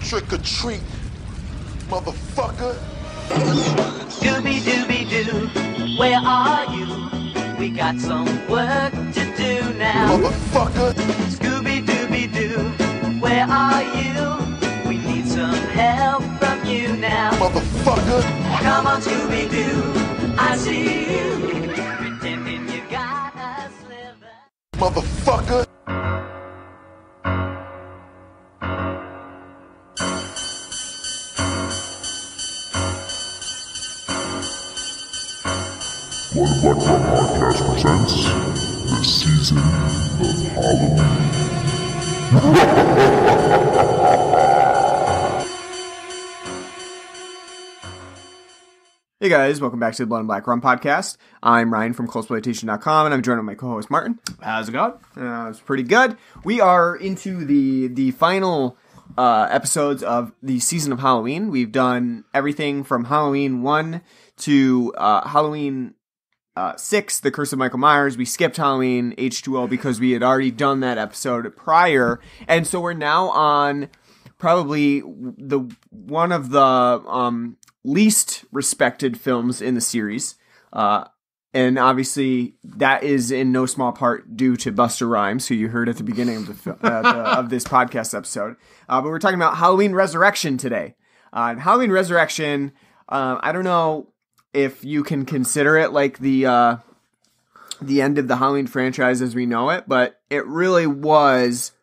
Trick or treat, motherfucker. Scooby-Dooby-Doo, where are you? We got some work to do now. Motherfucker. Scooby-Dooby-Doo, where are you? We need some help from you now. Motherfucker. Come on, Scooby-Doo, I see you. Pretending you got a sliver. Motherfucker. Blood Black Rum Podcast presents the season of Halloween. Hey guys, welcome back to the Blood and Black Rum Podcast. I'm Ryan from ClosePlaytation.com, and I'm joined with my co-host Martin. How's it going? It's pretty good. We are into the final episodes of the season of Halloween. We've done everything from Halloween 1 to Halloween 6, The Curse of Michael Myers. We skipped Halloween H2O because we had already done that episode prior, and so we're now on probably one of the least respected films in the series, and obviously that is in no small part due to Busta Rhymes, who you heard at the beginning of of this podcast episode. But we're talking about Halloween Resurrection today. And Halloween Resurrection, I don't know if you can consider it like the end of the Halloween franchise as we know it, but it really was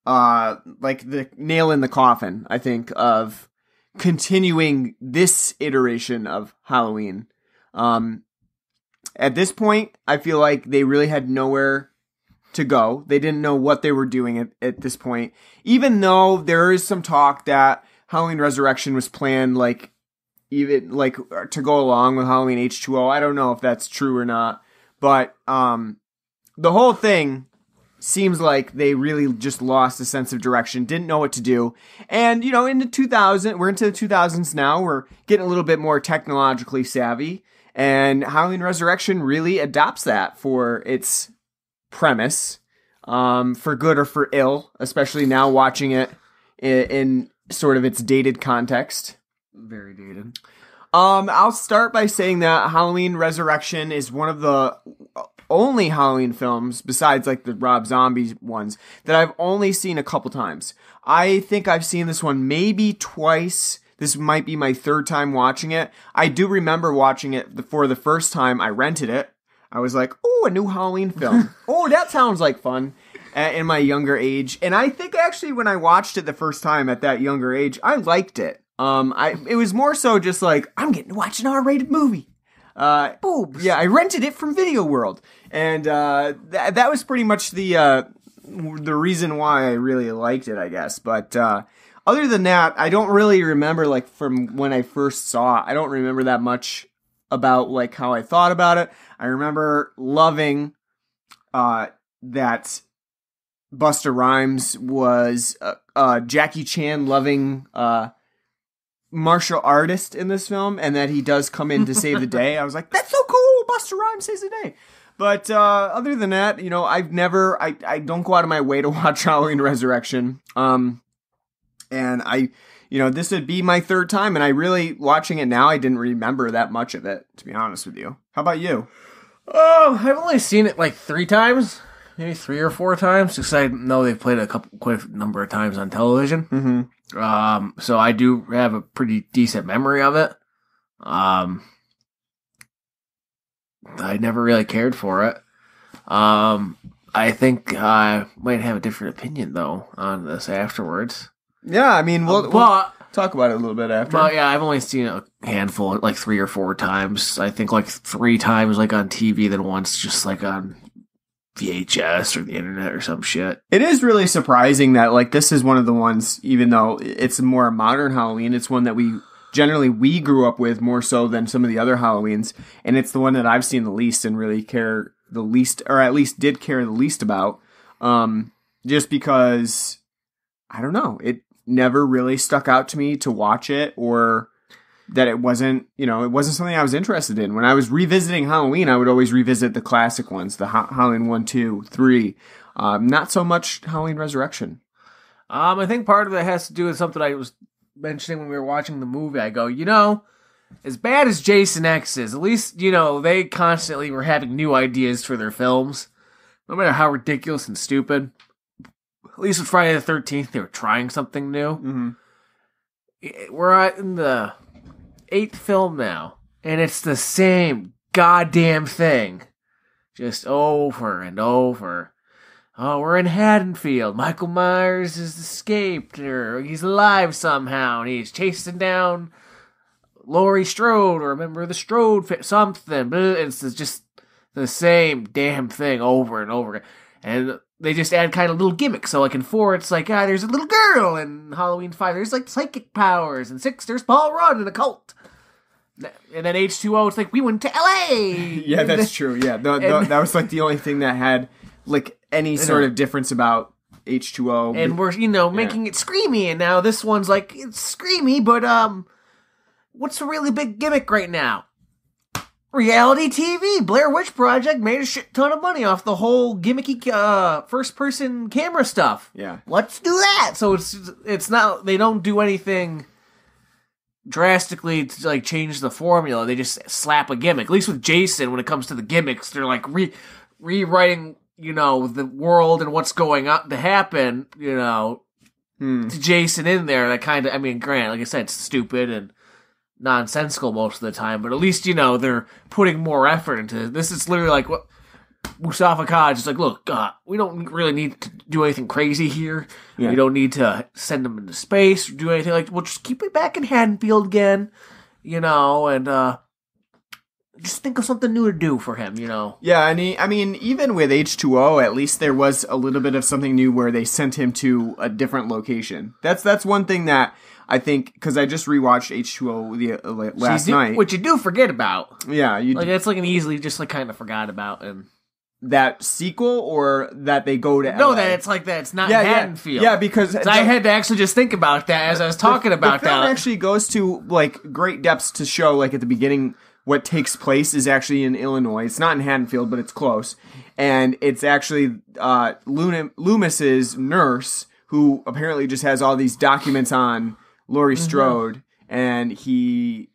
like the nail in the coffin, I think, of continuing this iteration of Halloween. At this point, I feel like they really had nowhere to go. They didn't know what they were doing at this point, even though there is some talk that Halloween Resurrection was planned even to go along with Halloween H2O. I don't know if that's true or not, but the whole thing seems like they really just lost a sense of direction, didn't know what to do. And, we're into the 2000s now. We're getting a little bit more technologically savvy, and Halloween Resurrection really adopts that for its premise, for good or for ill, especially now watching it in sort of its dated context. Very dated. I'll start by saying that Halloween Resurrection is one of the only Halloween films, besides like the Rob Zombie ones, that I've only seen a couple times. I think I've seen this one maybe twice. This might be my third time watching it. I do remember watching it for the first time. I rented it. I was like, oh, a new Halloween film. Oh, that sounds like fun. In my younger age. And I think actually when I watched it the first time at that younger age, I liked it. It was more so just like, I'm getting to watch an R-rated movie. Boobs. Yeah, I rented it from Video World. And that was pretty much the reason why I really liked it, I guess. But other than that, I don't really remember, like, from when I first saw it. I don't remember that much about, like, how I thought about it. I remember loving that Busta Rhymes was Jackie Chan loving martial artist in this film, and that he does come in to save the day. I was like, that's so cool, Busta Rhymes saves the day. But other than that, I don't go out of my way to watch Halloween Resurrection. And this would be my third time, and I really, watching it now, I didn't remember that much of it, to be honest with you. How about you? I've only seen it like 3 times, maybe 3 or 4 times, because I know they've played it quite a number of times on television. Mm-hmm. So I do have a pretty decent memory of it. I never really cared for it. I think I might have a different opinion, though, on this afterwards. Yeah, I mean, we'll talk about it a little bit after. Well, yeah, I've only seen it a handful, like 3 or 4 times. I think like 3 times like on TV, then once just like on VHS or the internet or some shit. It is really surprising that, like, this is one of the ones, even though it's a more modern Halloween, it's one that we grew up with more so than some of the other Halloweens, and it's the one that I've seen the least and really care the least, or at least did care the least about, just because, I don't know, it never really stuck out to me to watch it, or that it wasn't something I was interested in. When I was revisiting Halloween, I would always revisit the classic ones, the Halloween 1, 2, 3. Not so much Halloween Resurrection. I think part of it has to do with something I was mentioning when we were watching the movie, I go, you know, as bad as Jason X is, at least, you know, they constantly were having new ideas for their films. No matter how ridiculous and stupid. At least with Friday the 13th, they were trying something new. Mm-hmm. We're in the 8th film now, and it's the same goddamn thing. Just over and over. Oh, we're in Haddonfield. Michael Myers has escaped, or he's alive somehow, and he's chasing down Laurie Strode, or a member of the Strode something. It's just the same damn thing over and over again. And they just add kind of little gimmicks. So, like, in 4, it's like, there's a little girl. In Halloween 5, there's, like, psychic powers. In 6, there's Paul Rudd and a cult. And then H2O, it's like, we went to L.A. Yeah, that's true. Yeah, that was, like, the only thing that had, like, any sort of difference about H2O. And we're, you know, making it screamy. And now this one's, like, it's screamy, but, what's a really big gimmick right now? Reality TV. Blair Witch Project made a shit ton of money off the whole gimmicky first-person camera stuff. Yeah. Let's do that. So it's not, they don't do anything drastically to, like, change the formula. They just slap a gimmick. At least with Jason, when it comes to the gimmicks, they're, like, rewriting, you know, the world and what's going on to happen, you know, to Jason in there. That kind of, I mean, granted, like I said, it's stupid and nonsensical most of the time, but at least, you know, they're putting more effort into this. Is literally like what Mustafa Kaj is like, look, we don't really need to do anything crazy here. Yeah. We don't need to send them into space or do anything like, we'll just keep it back in Haddonfield again, you know, and just think of something new to do for him, you know. Yeah, and I mean, even with H2O, at least there was a little bit of something new where they sent him to a different location. That's one thing that I think, because I just rewatched H2O last night. Which you do forget about. Yeah. It's like an easily just like kind of forgot about. And that sequel, or that they go to No, LA? that it's like that. It's not Haddonfield. Yeah, because I had to actually just think about that as I was talking about the film that. actually goes to, like, great depths to show, like, at the beginning, what takes place is actually in Illinois. It's not in Haddonfield, but it's close. And it's actually Loomis's nurse, who apparently just has all these documents on Laurie Strode, and he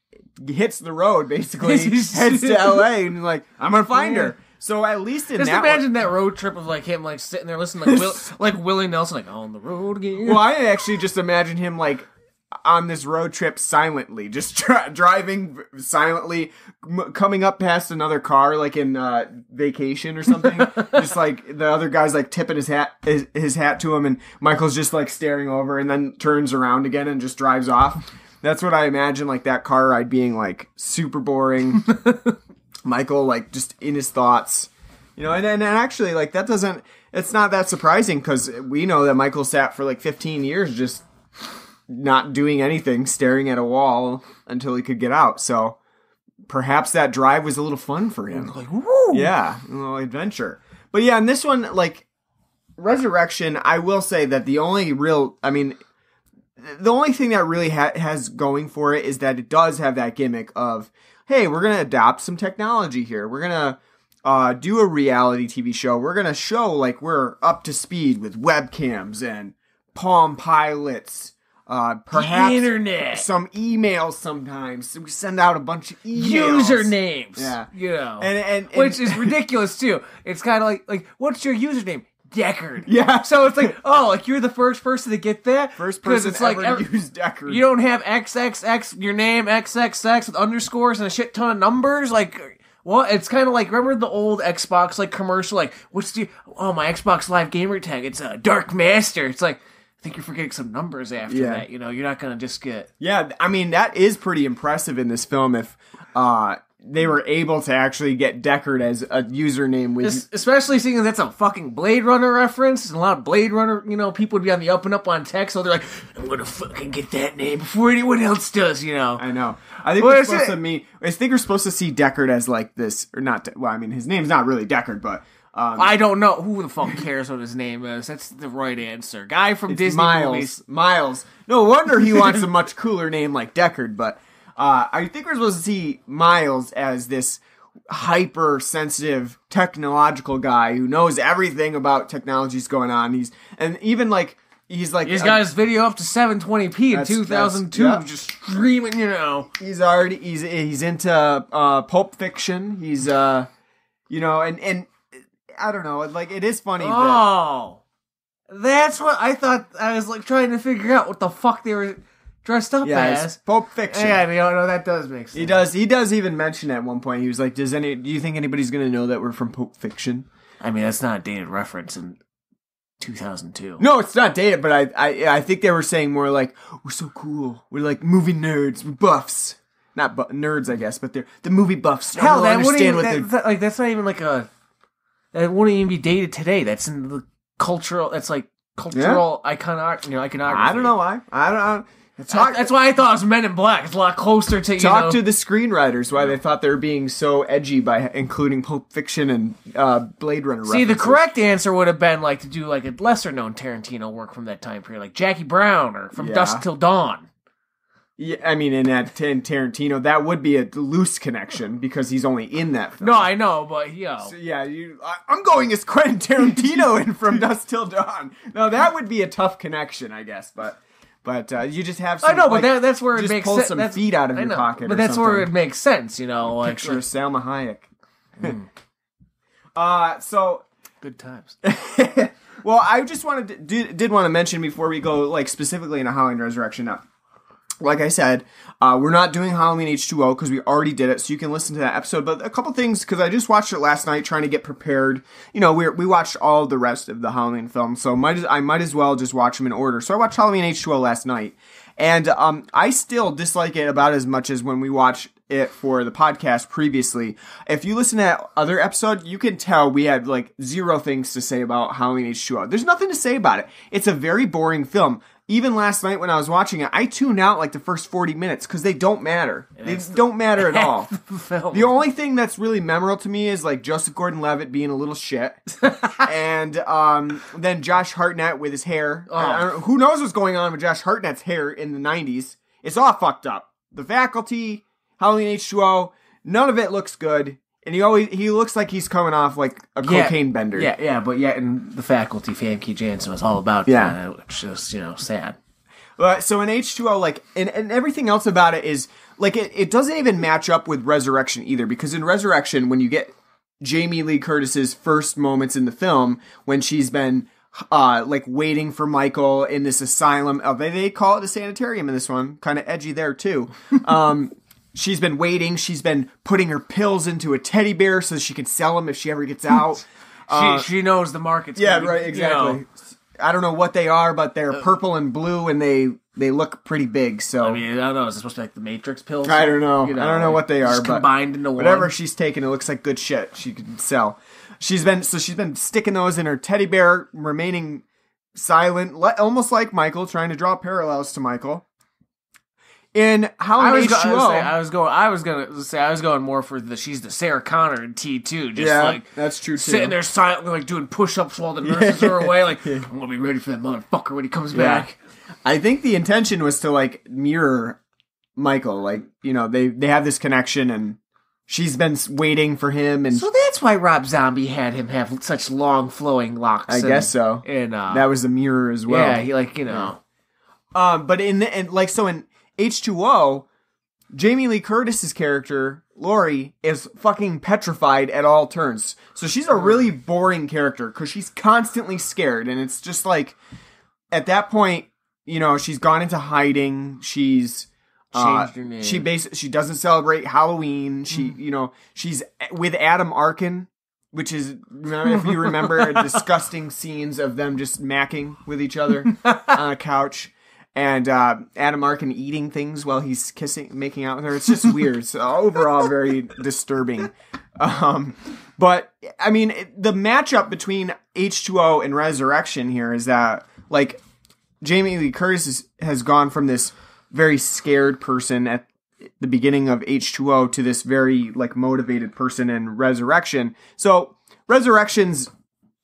hits the road, basically, heads to L.A., and like, I'm gonna find her. So at least in just that imagine that road trip of like him like sitting there listening like Willie Nelson, like, on the road again. Well, I actually just imagine him like on this road trip silently, just driving silently, coming up past another car, like in Vacation or something. Just like the other guy's like tipping his hat to him, and Michael's just like staring over, and then turns around again and just drives off. That's what I imagine, like that car ride being like super boring. Michael like just in his thoughts, you know, and actually like that doesn't. It's not that surprising, because we know that Michael sat for like 15 years just not doing anything, staring at a wall until he could get out. So perhaps that drive was a little fun for him. Like, woo! Yeah, a little adventure. But yeah, in this one, like, Resurrection, I will say that the only thing that really has going for it is that it does have that gimmick of, hey, we're going to adopt some technology here. We're going to do a reality TV show. We're going to show, like, we're up to speed with webcams and Palm Pilots. Perhaps the internet, some emails sometimes. We send out a bunch of emails. Usernames. Yeah. You know. And which is ridiculous too. It's kind of like, what's your username? Deckard. Yeah. So it's like, oh, like you're the first person to get that? First person it's ever like to use Deckard. You don't have XXX, your name, XXX with underscores and a shit ton of numbers? Like, well, it's kind of like, remember the old Xbox like commercial? Like, my Xbox Live gamer tag, it's a Dark Master. It's like, I think you're forgetting some numbers after that. You know, you're not going to just get... Yeah, I mean, that is pretty impressive in this film if they were able to actually get Deckard as a username with... Especially seeing that's a fucking Blade Runner reference. And a lot of Blade Runner, you know, people would be on the up and up on text, so they're like, I'm going to fucking get that name before anyone else does, you know. I know. I think we're supposed to see Deckard as like this, or not, well, I mean, his name's not really Deckard, but... I don't know. Who the fuck cares what his name is? That's the right answer. Guy from Disney movies. Miles. No wonder he wants a much cooler name like Deckard, but I think we're supposed to see Miles as this hypersensitive technological guy who knows everything about technologies going on. And even like he's like He's got his video up to 720p in 2002, yeah. just streaming, He's already he's into Pulp Fiction. He's and I don't know, like it is funny. Oh, that's what I thought. I was like trying to figure out what the fuck they were dressed up as. Pulp Fiction. Yeah, no, that does make sense. He does even mention at one point. He was like, do you think anybody's gonna know that we're from Pulp Fiction? I mean, that's not a dated reference in 2002. No, it's not dated, but I think they were saying more like, we're so cool. We're like movie nerds. We're buffs. Not nerds, I guess, but they're the movie buffs. Hell, that wouldn't even, that's not even like a... That wouldn't even be dated today. That's in the cultural... That's like cultural iconography. I don't know why. I don't know. That's why I thought it was Men in Black. It's a lot closer to, Talk to the screenwriters why they thought they were being so edgy by including Pulp Fiction and Blade Runner See, references. the correct answer would have been like to do like a lesser-known Tarantino work from that time period, like Jackie Brown or From Dusk Till Dawn. Yeah, I mean, in Tarantino, that would be a loose connection because he's only in that film. No, I know, but So, yeah, I'm going as Quentin Tarantino in From Dusk Till Dawn. No, that would be a tough connection, I guess, but you just have some... I know, but that's where it makes sense. Just pull some feet out of your pocket but that's where it makes sense, like... Picture of Salma Hayek. So... Good times. Well, I just did want to mention before we go, like, specifically into Halloween Resurrection now. Like I said, we're not doing Halloween H2O because we already did it, so you can listen to that episode. But a couple things, because I just watched it last night trying to get prepared. We watched all the rest of the Halloween films, so I might as well just watch them in order. So I watched Halloween H2O last night, and I still dislike it about as much as when we watched it for the podcast previously. If you listen to that other episode, you can tell we had like zero things to say about Halloween H2O. There's nothing to say about it. It's a very boring film. Even last night when I was watching it, I tuned out like the first 40 minutes because they don't matter. They don't matter at all. The only thing that's really memorable to me is like Joseph Gordon-Levitt being a little shit. And then Josh Hartnett with his hair. Who knows what's going on with Josh Hartnett's hair in the 90s? It's all fucked up. The Faculty, Halloween H2O, none of it looks good. And he looks like he's coming off like a cocaine bender. Yeah, but yet in The Faculty, Famke Janssen was all about that, which is, sad. So in H2O, like, and everything else about it is, like, it doesn't even match up with Resurrection either, because in Resurrection, when you get Jamie Lee Curtis's first moments in the film, when she's been, like, waiting for Michael in this asylum, they call it a sanitarium in this one, kind of edgy there, too. She's been waiting. She's been putting her pills into a teddy bear so she can sell them if she ever gets out. She knows the market's right, exactly. I don't know what they are, but they're purple and blue, and they look pretty big. So I mean, I don't know. Is it supposed to be like the Matrix pills? I don't know. I don't know what they are, but combined into one. Whatever she's taking, it looks like good shit. She can sell. She's been sticking those in her teddy bear, remaining silent, almost like Michael, trying to draw parallels to Michael. In Halloween H2O, I was going more for she's the Sarah Connor in T2, just that's true too. Sitting there silently, like doing push-ups while the nurses are away, like I'm gonna be ready for that motherfucker when he comes back. I think the intention was to like mirror Michael, like they have this connection, and she's been waiting for him, and so that's why Rob Zombie had him have such long flowing locks. I guess so. And that was a mirror as well. Yeah, he but in H2O, Jamie Lee Curtis's character, Laurie, is fucking petrified at all turns. So she's a really boring character because she's constantly scared. And it's just like, at that point, she's gone into hiding. She's changed her name. She doesn't celebrate Halloween. She's with Adam Arkin, which is, if you remember, disgusting scenes of them just macking with each other on a couch. And Adam Arkin eating things while he's making out with her. It's just weird. So overall, very disturbing. But, I mean, the matchup between H2O and Resurrection here is that, like, Jamie Lee Curtis has gone from this very scared person at the beginning of H2O to this very, like, motivated person in Resurrection. So, Resurrection's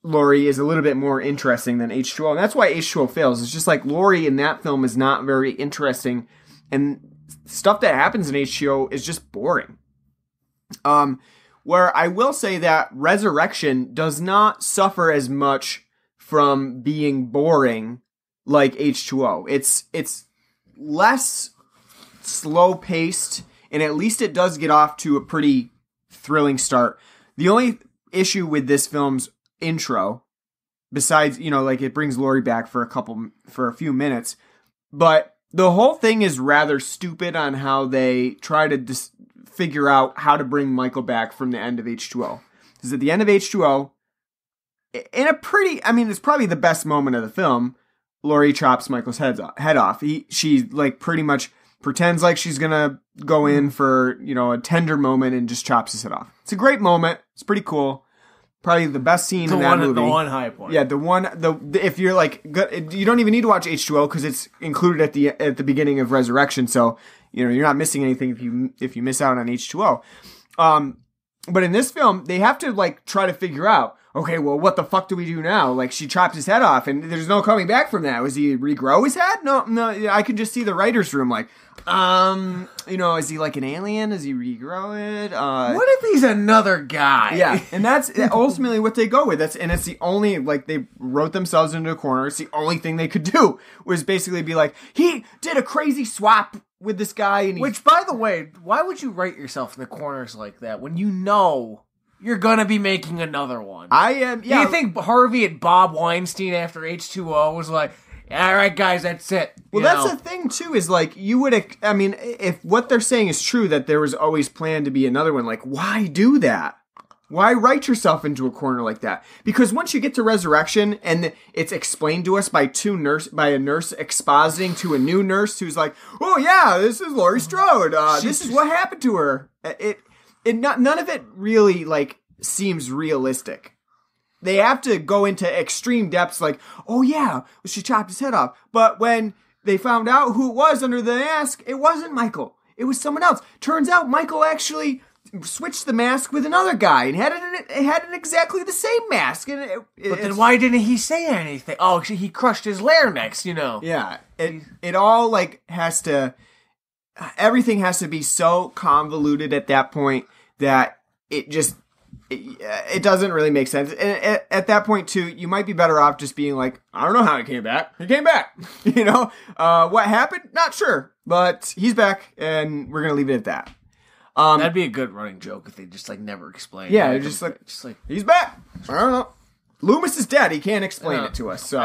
Laurie is a little bit more interesting than H2O, and that's why H2O fails. It's just like Laurie in that film is not very interesting, and stuff that happens in H2O is just boring. Where I will say that Resurrection does not suffer as much from being boring like H2O. It's less slow paced, and at least it does get off to a pretty thrilling start. The only issue with this film's intro, besides, like it brings Laurie back for a few minutes, but the whole thing is rather stupid on how they try to figure out how to bring Michael back from the end of H2O. Because at the end of H2O, in a pretty, it's probably the best moment of the film, Laurie chops Michael's head off. She like pretty much pretends like she's gonna go in for, a tender moment and just chops his head off. It's a great moment. It's pretty cool. Probably the best scene in that movie. The one high point. Yeah, if you're like, you don't even need to watch H2O because it's included at the beginning of Resurrection. So, you're not missing anything if you miss out on H2O. But in this film, they have to like try to figure out, okay, well, what the fuck do we do now? Like, she chopped his head off, and there's no coming back from that. Was he regrow his head? No, I can just see the writer's room, like, is he like an alien? Does he regrow it? What if he's another guy? Yeah, and that's ultimately what they go with. It's the only, like, they wrote themselves into a corner. It's the only thing they could do, was basically be like, he did a crazy swap with this guy. And which, by the way, why would you write yourself in the corners like that when you know you're gonna be making another one? I am, yeah. Do you think Harvey and Bob Weinstein after H2O was like, all right, guys, that's it? That's the thing, too, is like, you would, if what they're saying is true, that there was always planned to be another one, like, why do that? Why write yourself into a corner like that? Because once you get to Resurrection and it's explained to us by a nurse expositing to a new nurse who's like, oh yeah, this is Laurie Strode. This is what happened to her. None of it really like seems realistic. They have to go into extreme depths like, oh yeah, she chopped his head off. But when they found out who it was under the mask, it wasn't Michael. It was someone else. Turns out Michael actually switched the mask with another guy and had it exactly the same mask. And but then why didn't he say anything? Oh, he crushed his larynx, Yeah, it all like everything has to be so convoluted at that point that it doesn't really make sense. And at that point too, you might be better off just being like, I don't know how he came back. He came back. What happened? Not sure, but he's back, and we're gonna leave it at that. That'd be a good running joke if they just like never explain. Yeah, they're just like he's back. I don't know. Loomis is dead. He can't explain it to us. So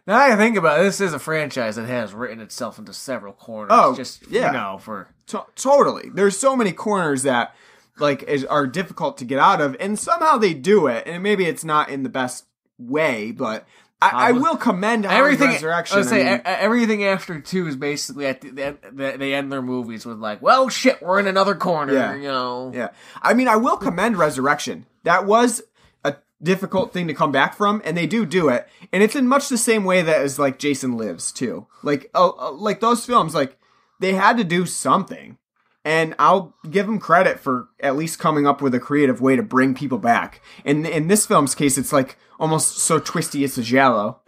now I think about it, this is a franchise that has written itself into several corners. Oh, just yeah. For totally. There's so many corners that like are difficult to get out of, and somehow they do it. And maybe it's not in the best way, but I will commend everything. Resurrection. Everything after 2 is basically at they end their movies with like, well, shit, we're in another corner. Yeah. Yeah. I will commend Resurrection. That was a difficult thing to come back from, and they do it, and it's in much the same way that as like Jason Lives too. Like those films, like they had to do something. And I'll give them credit for at least coming up with a creative way to bring people back. And in this film's case, it's like almost so twisty it's a giallo.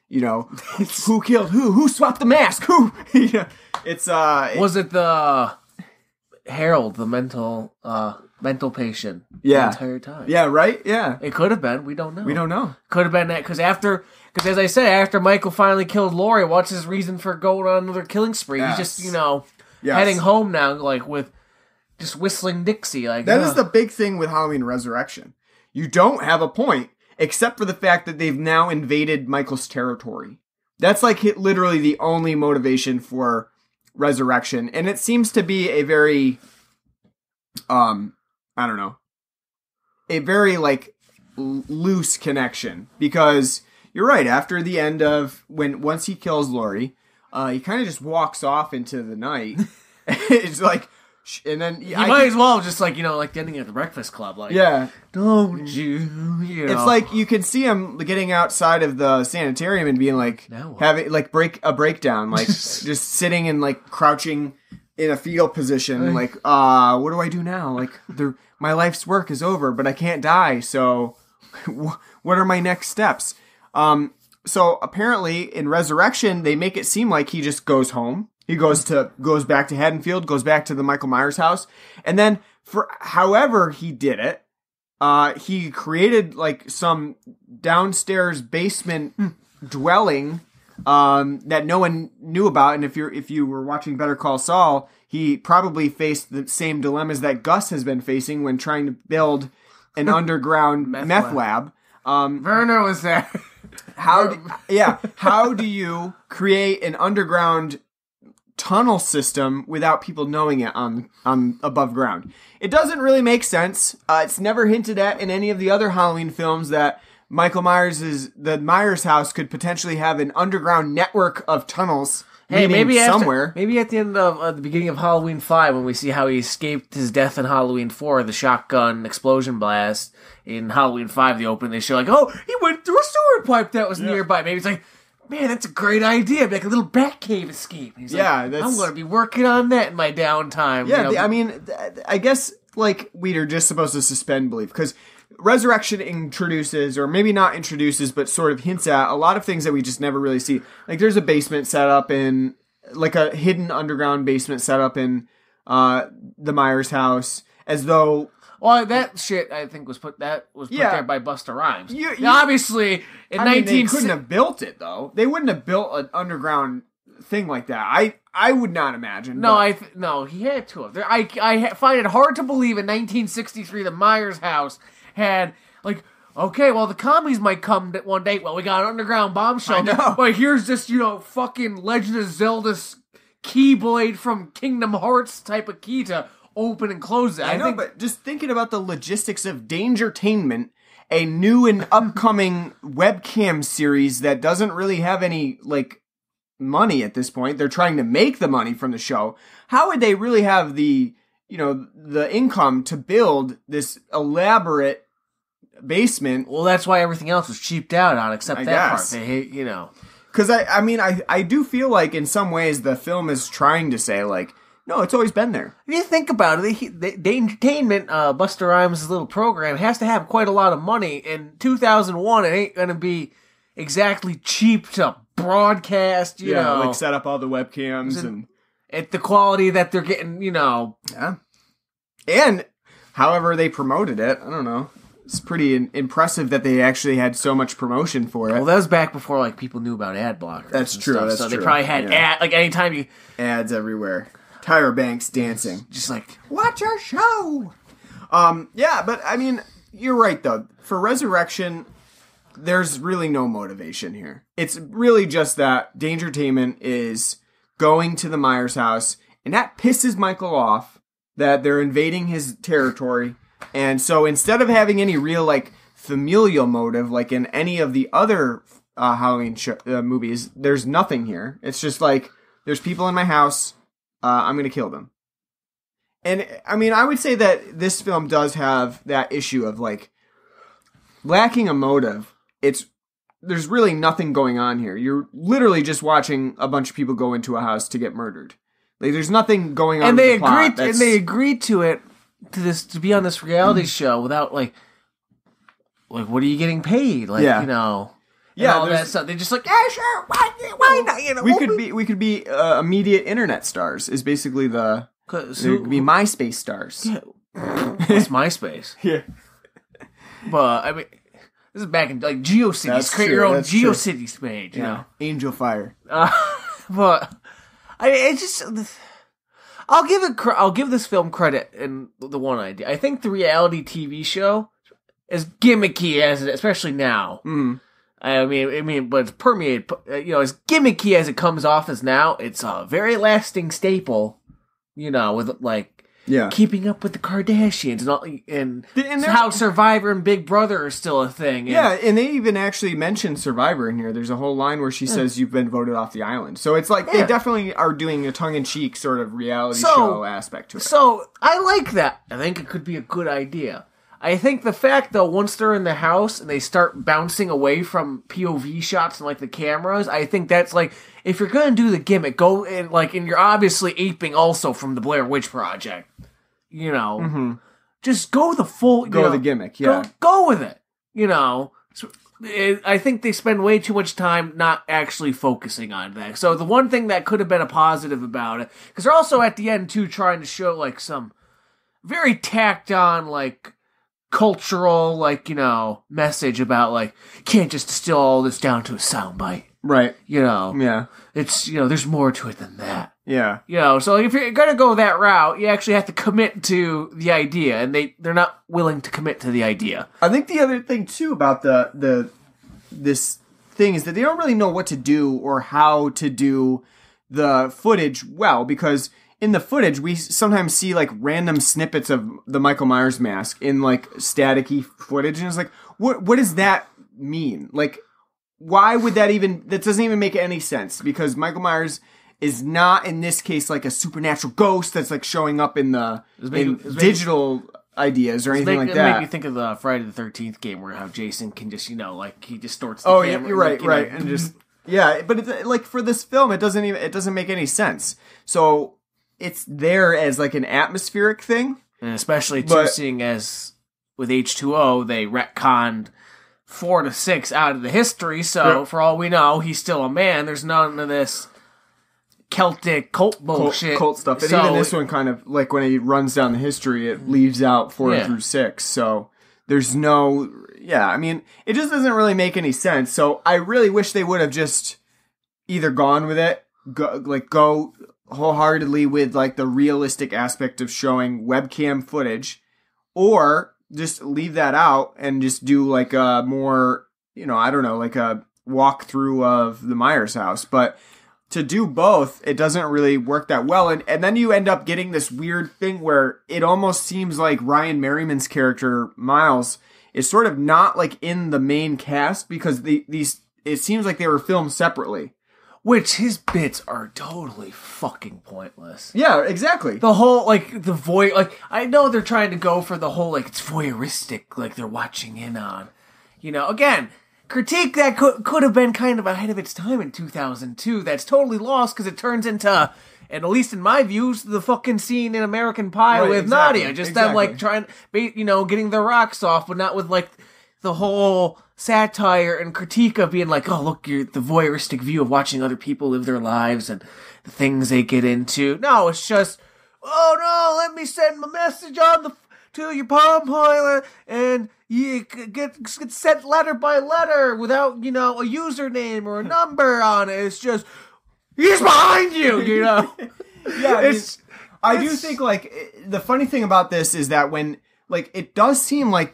Who killed who? Who swapped the mask? Who? It's was it the Harold, the mental patient? Yeah. The entire time. Yeah. Right. Yeah. It could have been. We don't know. Could have been that because as I say, after Michael finally killed Laurie, what's his reason for going on another killing spree? Yes. He's just heading home now, like with just whistling Dixie. Like that is the big thing with Halloween Resurrection. You don't have a point except for the fact that they've now invaded Michael's territory. That's like literally the only motivation for Resurrection, and it seems to be a very, I don't know, a very like loose connection because you're right. After the end of once he kills Laurie. He kind of just walks off into the night. It's like, and then you might as well just like like the ending of The Breakfast Club, like don't you? It's like you can see him getting outside of the sanitarium and being like having like a breakdown, like just sitting and like crouching in a fetal position, like what do I do now? Like my life's work is over, but I can't die. So what are my next steps? So apparently in Resurrection, they make it seem like he just goes home. He goes back to Haddonfield, goes back to the Michael Myers house. And then for however he did it, he created like some downstairs basement dwelling that no one knew about. And if you were watching Better Call Saul, he probably faced the same dilemmas that Gus has been facing when trying to build an underground meth lab. Werner was there. How do you create an underground tunnel system without people knowing it on above ground? It doesn't really make sense. It's never hinted at in any of the other Halloween films that the Myers house could potentially have an underground network of tunnels. Hey, maybe somewhere. Maybe at the end of the beginning of Halloween 5, when we see how he escaped his death in Halloween 4, the shotgun explosion blast. In Halloween 5, the opening, they show like, oh, he went through a sewer pipe that was nearby. Maybe it's like, man, that's a great idea. Like a little Batcave escape. He's like, I'm going to be working on that in my downtime. Yeah, I mean, I guess like we're just supposed to suspend belief because Resurrection introduces, or maybe not introduces, but sort of hints at a lot of things that we just never really see. Like there's a basement set up in, like a hidden underground basement set up in the Myers house, as though... Well, that shit, I think, was put there by Busta Rhymes. Now, obviously, they couldn't have built it, though. They wouldn't have built an underground thing like that. I would not imagine. No, he had to have. I find it hard to believe in 1963 the Myers house had, like, okay, well, the commies might come one day. Well, we got an underground bomb shelter. But here's this, fucking Legend of Zelda keyblade from Kingdom Hearts type of key to open and close it. I know, but just thinking about the logistics of Dangertainment, a new and upcoming webcam series that doesn't really have any, like, money at this point. They're trying to make the money from the show. How would they really have the income to build this elaborate basement? Well, that's why everything else was cheaped out on, except that part. They hate, Because, I do feel like in some ways the film is trying to say, like, no, it's always been there. If you think about it, the entertainment, Busta Rhymes' little program, has to have quite a lot of money. In 2001, it ain't going to be exactly cheap to broadcast, you know. Like set up all the webcams and at the quality that they're getting, Yeah. And however they promoted it, I don't know. It's pretty impressive that they actually had so much promotion for it. Well, that was back before, like, people knew about ad blockers. That's true. That's so true. They probably had anytime you... Ads everywhere. Tyra Banks-dancing. Just like, watch our show! Yeah, but, I mean, you're right, though. For Resurrection, there's really no motivation here. It's really just that Dangertainment is going to the Myers house, and that pisses Michael off that they're invading his territory. And so instead of having any real, like, familial motive, like in any of the other Halloween movies, there's nothing here. It's just like, there's people in my house, I'm going to kill them. And, I mean, I would say that this film does have that issue of, like, lacking a motive. There's really nothing going on here. You're literally just watching a bunch of people go into a house to get murdered. Like, there's nothing going on. And they agreed to it, to be on this reality show without, like, what are you getting paid? Like, Yeah, all that stuff. They're just like, yeah, sure, why not? We could be immediate internet stars. Is basically we could be MySpace stars. Yeah. What's MySpace? Yeah, but I mean, this is back in like GeoCities. Create your own GeoCities page. You know, Angel Fire. But I'll give this film credit in the one idea. I think the reality TV show, as gimmicky as it, especially now. Mm. I mean, but it's permeated. As gimmicky as it comes off as now, it's a very lasting staple. With like keeping up with the Kardashians and all, and how Survivor and Big Brother are still a thing. And they even actually mention Survivor in here. There's a whole line where she says you've been voted off the island. So it's like they definitely are doing a tongue-in-cheek sort of reality show aspect to it. So I like that. I think it could be a good idea. I think the fact, though, once they're in the house and they start bouncing away from POV shots and, like, the cameras, I think that's, like, if you're going to do the gimmick, go and, like, and you're obviously aping also from the Blair Witch Project, just go the full... Go the gimmick, yeah. Go with it, I think they spend way too much time not actually focusing on that. So the one thing that could have been a positive about it, because they're also at the end, too, trying to show, like, some very tacked on, like... cultural, like, message about, like, can't just distill all this down to a soundbite. Right. Yeah. It's, there's more to it than that. Yeah. So like, if you're going to go that route, you actually have to commit to the idea, and they're not willing to commit to the idea. I think the other thing, too, about this thing is that they don't really know what to do or how to do the footage well, because in the footage, we sometimes see, like, random snippets of the Michael Myers mask in, like, staticky footage, and it's like, what does that mean? Like, why would that doesn't even make any sense, because Michael Myers is not, in this case, like a supernatural ghost that's, like, showing up in digital ideas or anything like that. It made me think of the Friday the 13th game where how Jason can just, like, he distorts the camera. Yeah, you're right. And just, yeah, but it's, like, for this film, it doesn't make any sense. So it's there as, like, an atmospheric thing. And especially, too, seeing as with H2O, they retconned 4 to 6 out of the history, so for all we know, he's still a man. There's none of this Celtic cult bullshit. Cult stuff. And even this one kind of, like, when he runs down the history, it leaves out 4 through 6, so there's no... Yeah, I mean, it just doesn't really make any sense, so I really wish they would have just either gone with it, go wholeheartedly with, like, the realistic aspect of showing webcam footage, or just leave that out and just do, like, a more, I don't know, like a walkthrough of the Myers house. But to do both, it doesn't really work that well. And then you end up getting this weird thing where it almost seems like Ryan Merriman's character, Miles, is sort of not, like, in the main cast, because it seems like they were filmed separately. Which, his bits are totally fucking pointless. Yeah, exactly. The whole, like, the voice, like, I know they're trying to go for the whole, like, it's voyeuristic, like, they're watching in on. Again, critique that could have been kind of ahead of its time in 2002. That's totally lost, because it turns into, and at least in my views, the fucking scene in American Pie with Nadia. Just them, like, trying, getting their rocks off, but not with, like, the whole satire and critique of being like, oh, look, you're the voyeuristic view of watching other people live their lives and the things they get into. No, it's just, oh no, let me send my message to your Palm Pilot, and you get sent letter by letter without, a username or a number on it. It's just, he's behind you, Yeah, I do think, like, the funny thing about this is that when, like, it does seem like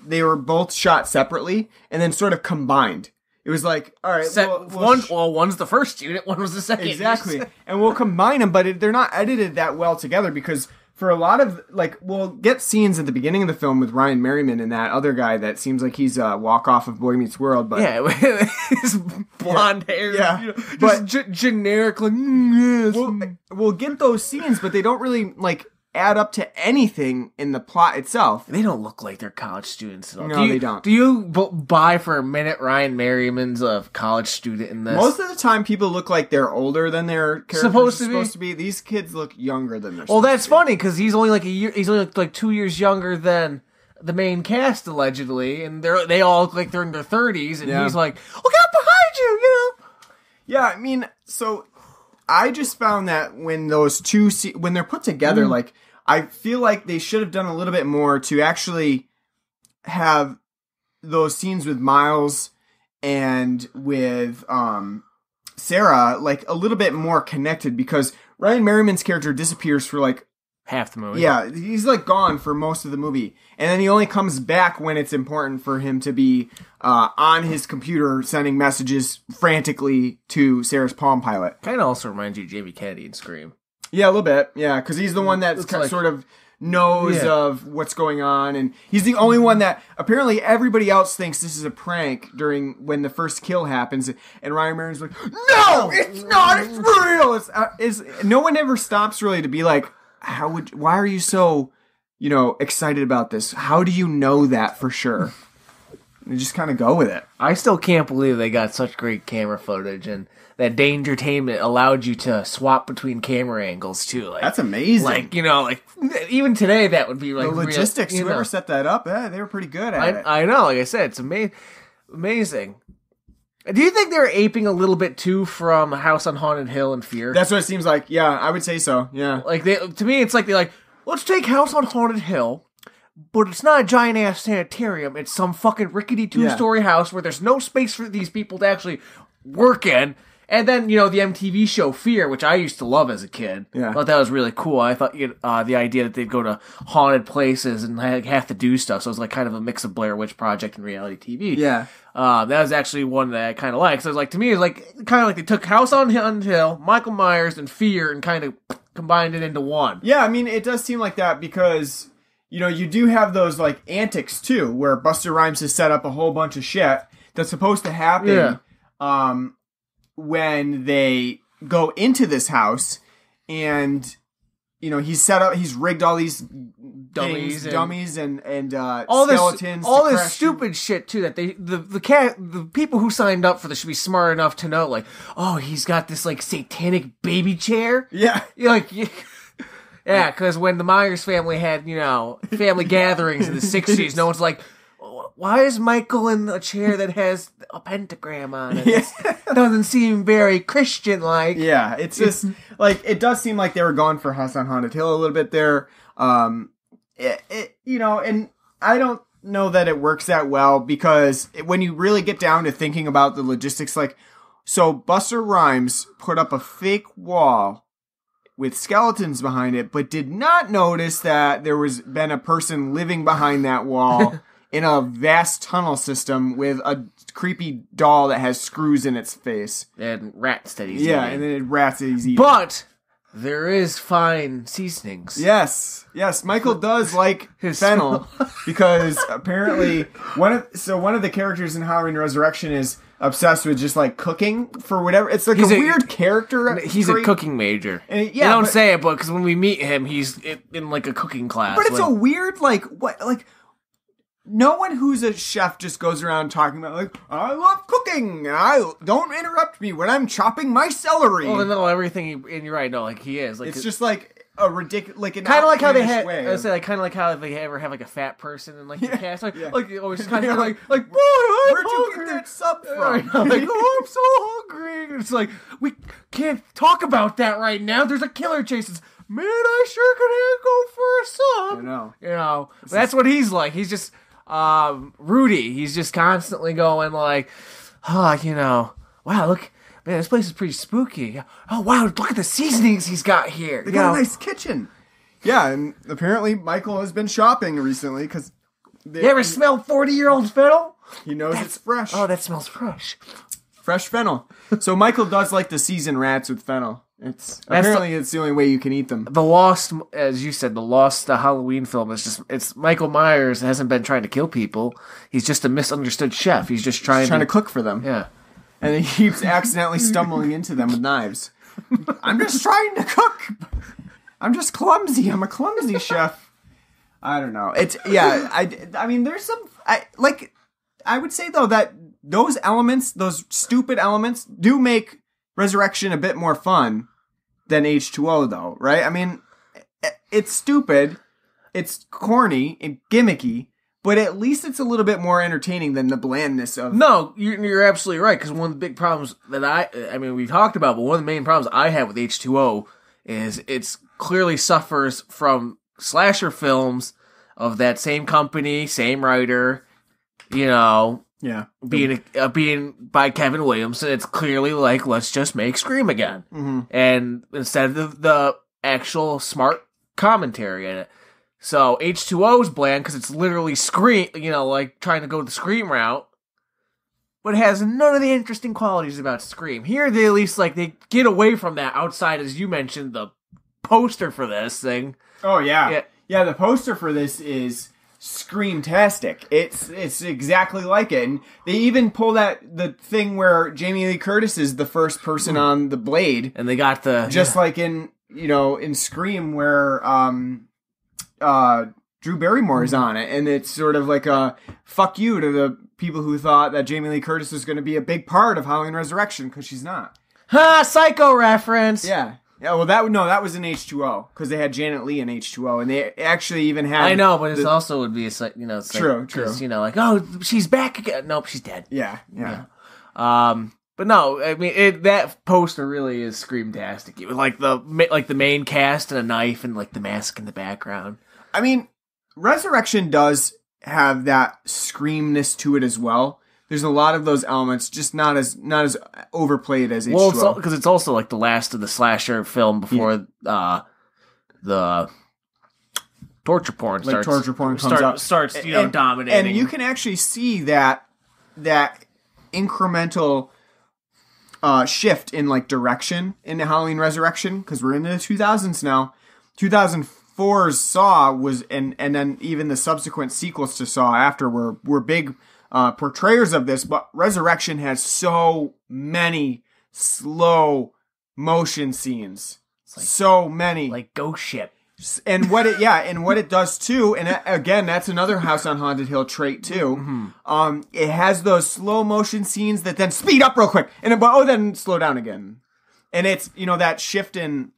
they were both shot separately and then sort of combined. It was like, all right, one's the first unit, one was the second. Exactly. And we'll combine them, but they're not edited that well together, because for a lot of, like, we'll get scenes at the beginning of the film with Ryan Merriman and that other guy that seems like he's a walk-off of Boy Meets World, but... Yeah, his blonde hair. Yeah. But generic, like... Yes. We'll get those scenes, but they don't really, like, add up to anything in the plot itself. They don't look like they're college students at all. No, they don't. Do you buy for a minute Ryan Merriman's a college student in this? Most of the time, people look like they're older than their characters supposed to be. These kids look younger than they're supposed to be. Well, that's funny, because he's only like a year. He's only like 2 years younger than the main cast, allegedly, and they all look like they're in their 30s, and he's like, "Look out behind you," Yeah, I mean, so I just found that when those two when they're put together, like, I feel like they should have done a little bit more to actually have those scenes with Miles and with Sarah, like, a little bit more connected, because Ryan Merriman's character disappears for, like, half the movie. Yeah, he's, like, gone for most of the movie. And then he only comes back when it's important for him to be on his computer sending messages frantically to Sarah's Palm Pilot. Kind of also reminds you of Jamie Kennedy in Scream. Yeah, a little bit. Yeah, because he's the one that sort of knows of what's going on, and he's the only one that apparently everybody else thinks this is a prank during when the first kill happens, and Ryan Merriman's like, "No, it's not. It's real." It's no one ever stops really to be like, why are you so, excited about this? How do you know that for sure? You just kind of go with it. I still can't believe they got such great camera footage, and that Dangertainment allowed you to swap between camera angles too. Like, that's amazing. Like, even today that would be like the logistics. Whoever set that up, they were pretty good at it. I know. Like I said, it's amazing. Do you think they're aping a little bit too from House on Haunted Hill and Fear? That's what it seems like. Yeah, I would say so. Yeah. Like to me, it's like they're like, let's take House on Haunted Hill, but it's not a giant-ass sanitarium. It's some fucking rickety two-story house where there's no space for these people to actually work in. And then, the MTV show Fear, which I used to love as a kid. Yeah. I thought that was really cool. I thought the idea that they'd go to haunted places and have to do stuff. So it was like kind of a mix of Blair Witch Project and reality TV. Yeah. That was actually one that I kind of liked. So it was like, to me, it's like kind of like they took House on Hill, Michael Myers, and Fear and kind of combined it into one. Yeah, I mean, it does seem like that because, you do have those, like, antics, too, where Busta Rhymes has set up a whole bunch of shit that's supposed to happen when they go into this house, and, he's rigged all these dummies and all skeletons. All this stupid shit, too, that the people who signed up for this should be smart enough to know, like, oh, he's got this, like, satanic baby chair. Yeah. Yeah, because when the Myers family had, family gatherings in the 60s, no one's like, why is Michael in a chair that has a pentagram on it? Yeah. Doesn't seem very Christian-like. Yeah, it's just, like, it does seem like they were going for House on Haunted Hill a little bit there. And I don't know that it works that well because when you really get down to thinking about the logistics, like, so Busta Rhymes put up a fake wall with skeletons behind it, but did not notice that there was been a person living behind that wall in a vast tunnel system with a creepy doll that has screws in its face. And rats that he's Yeah, eating. and then rats that he's eating. But there is fine seasonings. Yes, Michael does like His fennel because apparently one of the characters in Halloween Resurrection is obsessed with just like cooking for whatever. It's like He's a weird character. He's trait. a cooking major. And They don't say it, but because when we meet him, he's in like a cooking class. But it's a weird no one who's a chef just goes around talking about, like, I love cooking, and don't interrupt me when I'm chopping my celery. Well, no, everything, and you're right, no, like, he is. Like, it's just, like, a ridiculous, like, an kind of like how they outlandish had, way I say, like, kind of like how they ever have, like, a fat person in, like, the cast. Like, yeah. like always kind of like, boy, I'm where'd hungry. you get that sub from? Like, oh, I'm so hungry. And it's like, we can't talk about that right now. There's a killer chase. It's, man, I sure could go for a sub. I know. But that's what he's like. He's just, Rudy. He's just constantly going like, wow, look, man, this place is pretty spooky. Oh, wow, look at the seasonings he's got here. They got a nice kitchen. Yeah, and apparently Michael has been shopping recently because... You ever smelled 40-year-old fennel? He knows it's fresh. Oh, that smells fresh. Fresh fennel. So Michael does like to season rats with fennel. It's the only way you can eat them. The Lost, as you said, Halloween film is it's Michael Myers hasn't been trying to kill people. He's just a misunderstood chef. He's just trying to cook for them. Yeah. And he keeps accidentally stumbling into them with knives. I'm just trying to cook. I'm just clumsy. I'm a clumsy chef. I don't know. I mean, there's some, I would say though that those elements, those stupid elements do make Resurrection a bit more fun than H2O though, right? I mean, it's stupid, it's corny and gimmicky, but at least it's a little bit more entertaining than the blandness of... No, you're absolutely right, because one of the big problems that I mean, we've talked about, but one of the main problems I have with H2O is it's clearly suffers from slasher films of that same company, same writer, Yeah. being by Kevin Williamson. It's clearly like, let's just make Scream again. Mm-hmm. And instead of the actual smart commentary in it. So H2O is bland because it's literally Scream, like trying to go the Scream route. But it has none of the interesting qualities about Scream. Here, they at least, they get away from that outside, as you mentioned, the poster for this thing. Oh, yeah. Yeah, the poster for this is... Screamtastic. It's exactly like it. And they even pull the thing where Jamie Lee Curtis is the first person on the blade. And they got like in Scream where Drew Barrymore is on it, and it's sort of like a fuck you to the people who thought that Jamie Lee Curtis was going to be a big part of Halloween Resurrection, because she's not. Ha! Psycho reference! Yeah. Yeah, well, that was in H2O, because they had Janet Leigh in H2O, and they actually even had... I know, but it also would be it's true. Oh, she's back again. Nope, she's dead. Yeah. But no, I mean, that poster really is Screamtastic. It was like the main cast and a knife and, the mask in the background. I mean, Resurrection does have that screamness to it as well. There's a lot of those elements, just not as overplayed as H2O. Well, because it's also like the last of the slasher film before the torture porn starts. Torture porn comes out. Starts dominating. And you can actually see that incremental shift in like direction in Halloween Resurrection, because we're in the 2000s now. 2004's Saw was, and then even the subsequent sequels to Saw after were big portrayers of this, but Resurrection has so many slow motion scenes. Like, so many. Like Ghost Ship. And what it does too, and again, that's another House on Haunted Hill trait too. Mm-hmm. It has those slow motion scenes that then speed up real quick, and then slow down again. And it's, that shift in,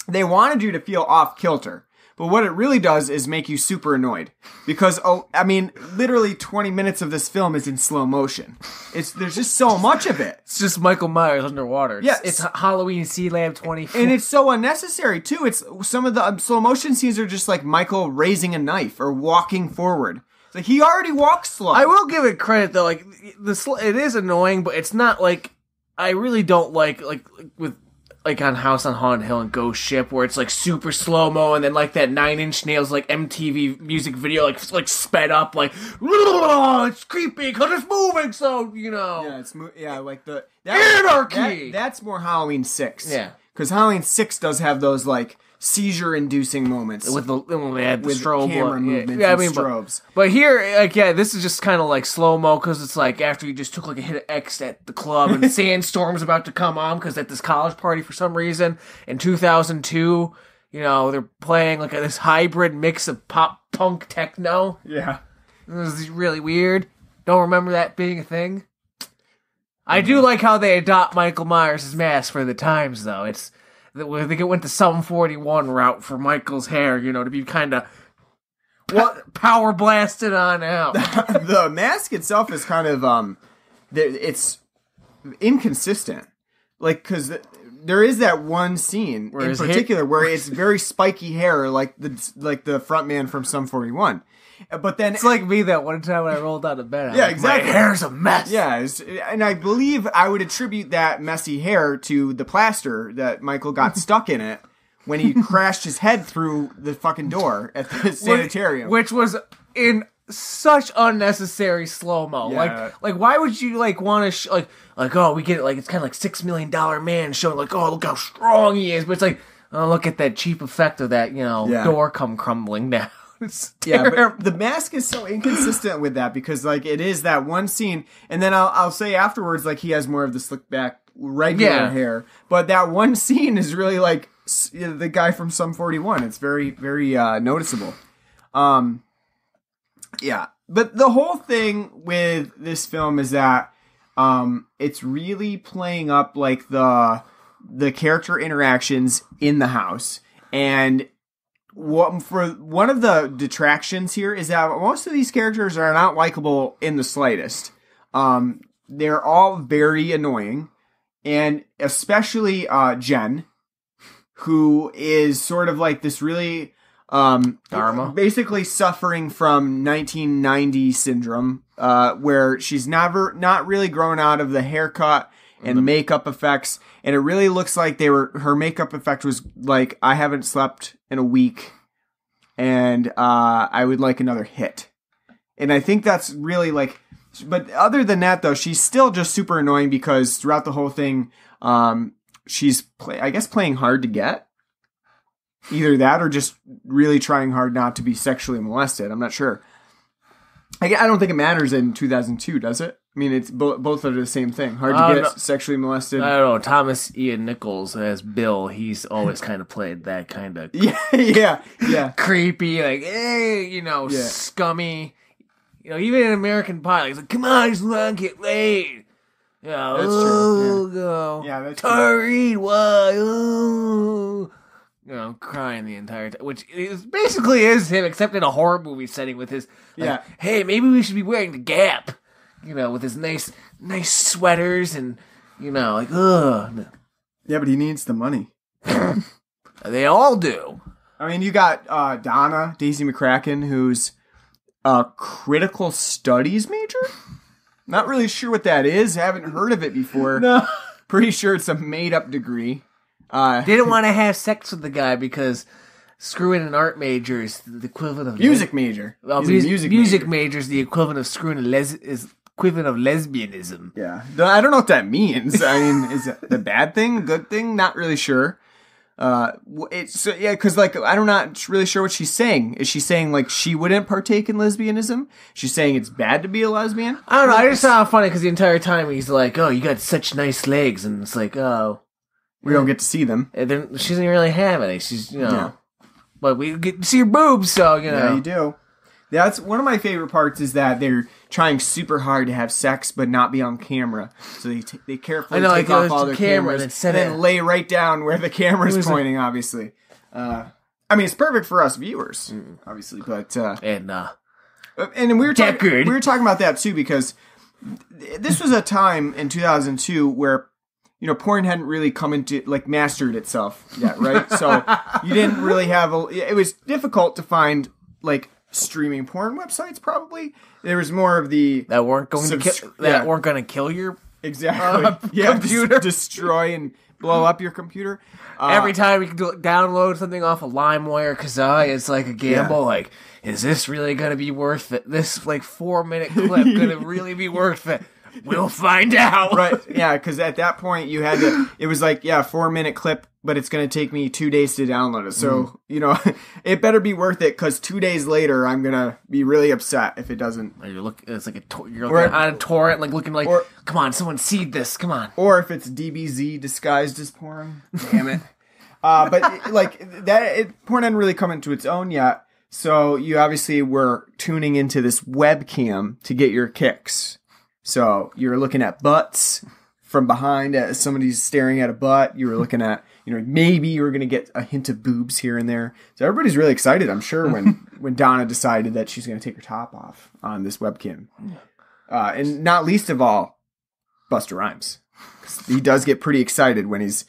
they wanted you to feel off kilter. But what it really does is make you super annoyed. Because, literally 20 minutes of this film is in slow motion. There's just so much of it. It's just Michael Myers underwater. Yes. It's Halloween Sea-Lab 24. And it's so unnecessary, too. It's some of the slow motion scenes are just like Michael raising a knife or walking forward. It's like, he already walks slow. I will give it credit, though. Like, it is annoying, but it's not like... I really don't like with... Like on House on Haunted Hill and Ghost Ship, where it's like super slow mo, and then like that Nine Inch Nails like MTV music video, like sped up, like it's creepy because it's moving. So like the anarchy. That's more Halloween 6. Yeah, because Halloween 6 does have those like seizure-inducing moments with the strobe camera movements, strobes. But here, this is just kind of like slow mo because it's like after you just took like a hit of X at the club and Sandstorm's about to come on because at this college party for some reason in 2002, they're playing like this hybrid mix of pop punk techno. Yeah, this is really weird. Don't remember that being a thing. I do like how they adopt Michael Myers' mask for the times, though. I think it went the Sum 41 route for Michael's hair, to be kind of power blasted on out. The mask itself is kind of it's inconsistent, like because there is that one scene in particular where it's very spiky hair, like the front man from Sum 41. But then it's like me that one time when I rolled out of bed. Exactly. My hair's a mess. Yeah, and I believe I would attribute that messy hair to the plaster that Michael got stuck in it when he crashed his head through the fucking door at the sanitarium, which was in such unnecessary slow mo. Yeah. Like why would you want to we get it, like it's kind of like $6 Million Man showing like, oh, look how strong he is, but it's like, oh, look at that cheap effect of that door come crumbling down. But the mask is so inconsistent with that because like it is that one scene, and then I'll say afterwards like he has more of the slick back regular hair, but that one scene is really like the guy from Sum 41. It's very very noticeable. But the whole thing with this film is that it's really playing up like the character interactions in the house. And for one of the detractions here is that most of these characters are not likable in the slightest. They're all very annoying, and especially Jen, who is sort of like this really Dharma, basically suffering from 1990 syndrome, where she's not really grown out of the haircut and makeup effects, and it really looks like her makeup effect was like, I haven't slept in a week, and I would like another hit. And I think that's really like, but other than that though, she's still just super annoying because throughout the whole thing, she's playing hard to get. Either that or just really trying hard not to be sexually molested. I'm not sure. I don't think it matters in 2002, does it? I mean, it's both are the same thing. Hard to get sexually molested. I don't know. Thomas Ian Nichols as Bill, he's always kind of played that kind of yeah, creepy, like, hey, scummy. Even in American Pie, he's like, come on, just want to get laid. Yeah, that's true. Yeah, that's Tyree, why? Oh. Crying the entire time, which basically is him, except in a horror movie setting with his, hey, maybe we should be wearing the Gap, with his nice sweaters and, ugh. Yeah, but he needs the money. They all do. I mean, you got Donna, Daisy McCracken, who's a critical studies major? Not really sure what that is. Haven't heard of it before. No. Pretty sure it's a made-up degree. Didn't want to have sex with the guy because screwing an art major is the equivalent of... Music major. Well, He's a music major is the equivalent of screwing is equivalent of lesbianism. Yeah. I don't know what that means. I mean, is it the bad thing? Good thing? Not really sure. Because like I'm not really sure what she's saying. Is she saying like she wouldn't partake in lesbianism? She's saying it's bad to be a lesbian? I don't know. I just found it funny because the entire time he's like, "Oh, you got such nice legs," and it's like, "Oh, we don't get to see them." And then she doesn't really have any. She's Yeah. but we get to see her boobs, so Yeah, you do. That's one of my favorite parts is that they're trying super hard to have sex but not be on camera. So they carefully take off all their cameras and then lay right down where the camera's pointing, obviously. I mean, it's perfect for us viewers, obviously, but... and we were talking about that, too, because this was a time in 2002 where, you know, porn hadn't really come into, like, mastered itself yet, right? So you didn't really have... It was difficult to find, like... streaming porn websites, probably. There was more of the that weren't going to kill your computer, destroy and blow up your computer. Every time you can download something off of LimeWire, Kazaa, it's like a gamble. Yeah. Like, is this really going to be worth it? This like 4-minute clip going to really be worth it? We'll find out. Right? Yeah, because at that point you had to. It was like 4-minute clip. But it's going to take me 2 days to download it. So, you know, it better be worth it because 2 days later, I'm going to be really upset if it doesn't. It's like you're looking on a torrent, like looking like, come on, someone seed this, come on. Or if it's DBZ disguised as porn. Damn it. But like that, porn hadn't really come into its own yet. So you obviously were tuning into this webcam to get your kicks. So you're looking at butts from behind as somebody's staring at a butt. You were looking at, you know, maybe you were going to get a hint of boobs here and there. So everybody's really excited, I'm sure, when Donna decided that she's going to take her top off on this webcam. And not least of all, Busta Rhymes. He does get pretty excited when he's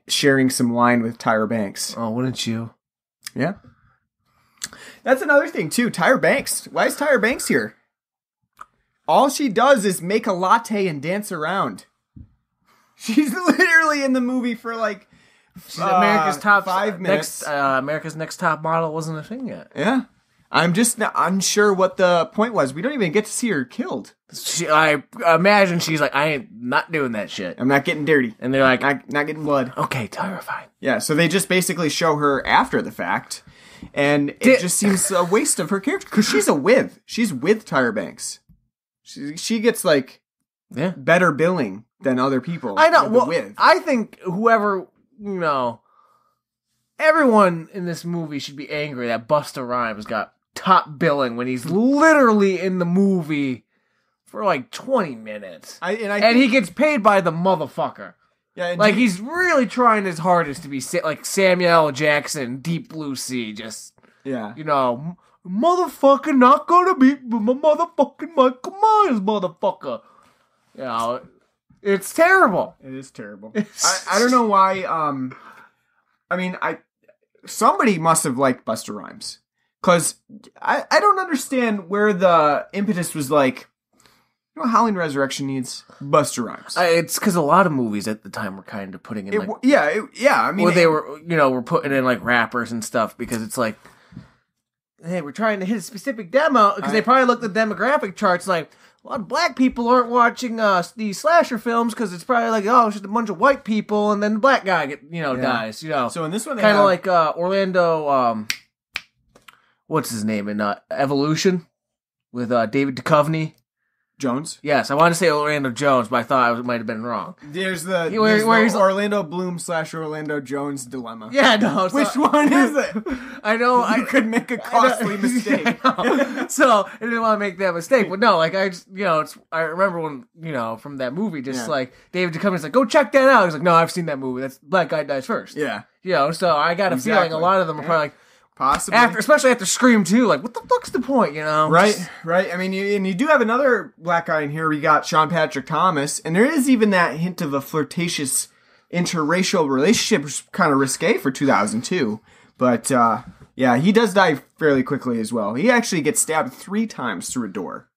sharing some wine with Tyra Banks. Oh, wouldn't you? Yeah. That's another thing, too. Tyra Banks. Why is Tyra Banks here? All she does is make a latte and dance around. She's literally in the movie for like she's America's top 5 minutes. America's Next Top Model wasn't a thing yet. Yeah. I'm just not unsure what the point was. We don't even get to see her killed. I imagine she's like, I ain't not doing that shit. I'm not getting dirty. And they're like, not getting blood. Okay, Tyra, fine. Yeah, so they just basically show her after the fact. And it just seems a waste of her character. Because she's with Tyra Banks. She gets like better billing than other people. I know. Well, I think whoever, you know, everyone in this movie should be angry that Busta Rhymes got top billing when he's literally in the movie for like 20 minutes. And he gets paid by the motherfucker. Yeah, like he's really trying his hardest to be like Samuel L. Jackson, Deep Blue Sea, just, you know, motherfucker not gonna be my motherfucking Michael Myers, motherfucker. You know, it's terrible. It is terrible. I don't know why. I mean, somebody must have liked Busta Rhymes because I don't understand where the impetus was like. You know, Halloween Resurrection needs Busta Rhymes. It's because a lot of movies at the time were kind of putting in like I mean, they were were putting in like rappers and stuff because it's like, hey, we're trying to hit a specific demo because they probably looked at the demographic charts like. A lot of black people aren't watching these slasher films because it's probably like, oh, it's just a bunch of white people, and then the black guy dies. You know, so in this one, kind of like Orlando. What's his name in Evolution with David Duchovny. Jones? Yes, I wanted to say Orlando Jones, but I thought I might have been wrong. There's the Orlando Bloom / Orlando Jones dilemma. Yeah, no. Which one is it? I know. You could make a costly mistake. So, I didn't want to make that mistake. But no, like, I just, I remember when, from that movie, just like, David Duchovny's like, go check that out. He's like, no, I've seen that movie. That's Black Guy Dies First. Yeah. So I got a feeling a lot of them are probably like, possibly. Especially after Scream 2, like, what the fuck's the point, Right. I mean, you do have another black guy in here. We got Sean Patrick Thomas, and there is even that hint of a flirtatious interracial relationship, which is kind of risque for 2002. But yeah, he does die fairly quickly as well. He actually gets stabbed 3 times through a door.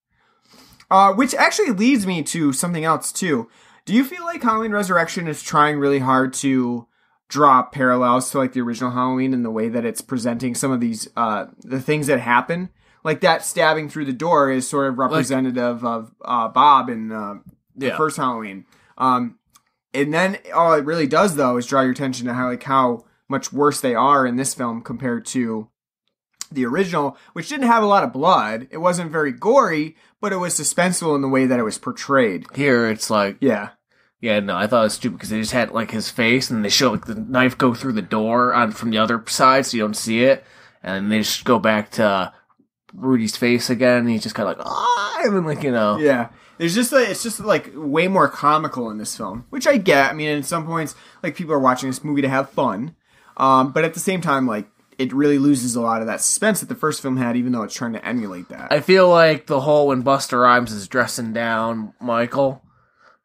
Which actually leads me to something else too. Do you feel like Halloween Resurrection is trying really hard to draw parallels to like the original Halloween in the way that it's presenting some of these the things that happen? Like that stabbing through the door is sort of representative of Bob in the first Halloween. And then all it really does though is draw your attention to how much worse they are in this film compared to the original, which didn't have a lot of blood. It wasn't very gory, but it was suspenseful in the way that it was portrayed. Here it's like... Yeah. Yeah, no, I thought it was stupid because they just had like his face and they show like the knife go through the door from the other side so you don't see it. And they just go back to Rudy's face again and he's just kind of like, and then like, Yeah. It's just like way more comical in this film, which I get. I mean, at some points, like people are watching this movie to have fun. But at the same time, like, it really loses a lot of that suspense that the first film had, even though it's trying to emulate that. I feel like the whole when Busta Rhymes is dressing down Michael,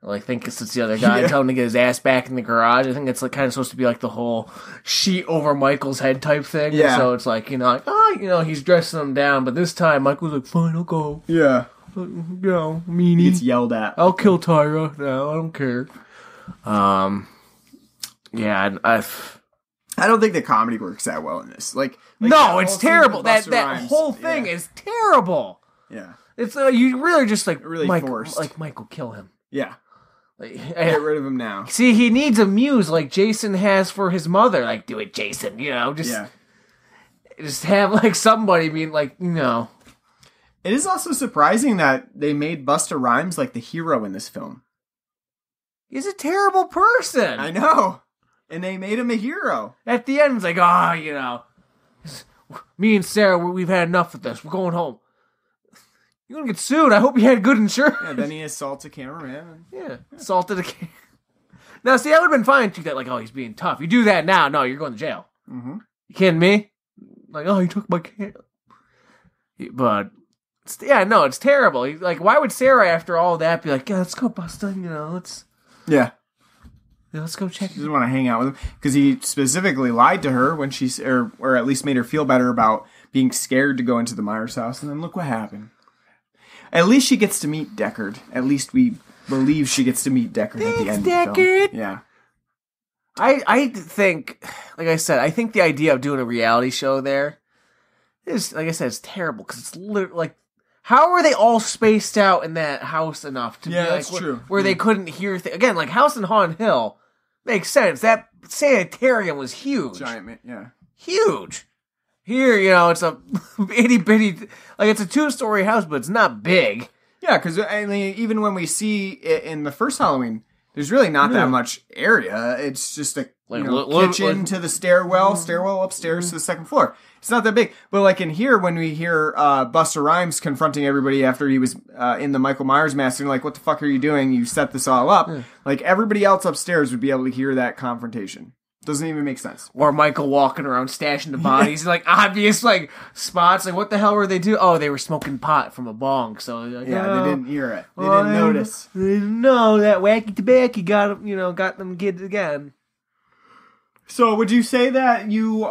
I think it's the other guy telling him to get his ass back in the garage. I think it's like kind of supposed to be like the whole sheet over Michael's head type thing. Yeah. So it's like, he's dressing him down, but this time Michael's like, fine, I'll go. Yeah. Meanie. He gets yelled at. I'll kill Tyra. No, I don't care. Yeah, I don't think the comedy works that well in this. Like no, it's terrible. That Rhymes, whole thing is terrible. Yeah. It's you really just like really forced. Like Michael, kill him. Yeah. Like, Get rid of him now. See, he needs a muse like Jason has for his mother. Like, do it, Jason. Just have like somebody being like, no. It is also surprising that they made Busta Rhymes like the hero in this film. He's a terrible person. I know. And they made him a hero. At the end, it's like, me and Sarah, we've had enough of this. We're going home. You're going to get sued. I hope you had good insurance. Yeah, then he assaults a cameraman. Yeah, assaulted a cameraman. Now, see, that would have been fine, too, that, like, he's being tough. You do that now, no, you're going to jail. Mm-hmm. You kidding me? Like, he took my camera. But, it's terrible. Like, why would Sarah, after all that, be like, let's go, Busta, let's... Yeah. Let's go check. She doesn't want to hang out with him because he specifically lied to her when or at least made her feel better about being scared to go into the Myers house. And then look what happened. At least she gets to meet Deckard. At least we believe she gets to meet Deckard at the end of the film. Yeah. I think, like I said, I think the idea of doing a reality show there is, like I said, it's terrible because it's literally like, how are they all spaced out in that house enough to be like that's true. Where they couldn't hear again, like House on Haunted Hill makes sense. That sanitarium was huge. Giant, yeah. Huge. Here, it's a itty bitty, like it's a 2-story house, but it's not big. Yeah, because I mean, even when we see it in the first Halloween, there's really not that much area. It's just a kitchen to the stairwell upstairs to the second floor. It's not that big. But like in here, when we hear Busta Rhymes confronting everybody after he was in the Michael Myers mask, and like, what the fuck are you doing? You set this all up. Yeah. Like everybody else upstairs would be able to hear that confrontation. Doesn't even make sense. Or Michael walking around stashing the bodies, like obvious like spots. Like what the hell were they doing? Oh, they were smoking pot from a bong. So like, they didn't hear it. They didn't notice. They didn't know that wacky tobacco got them kids again. So would you say that you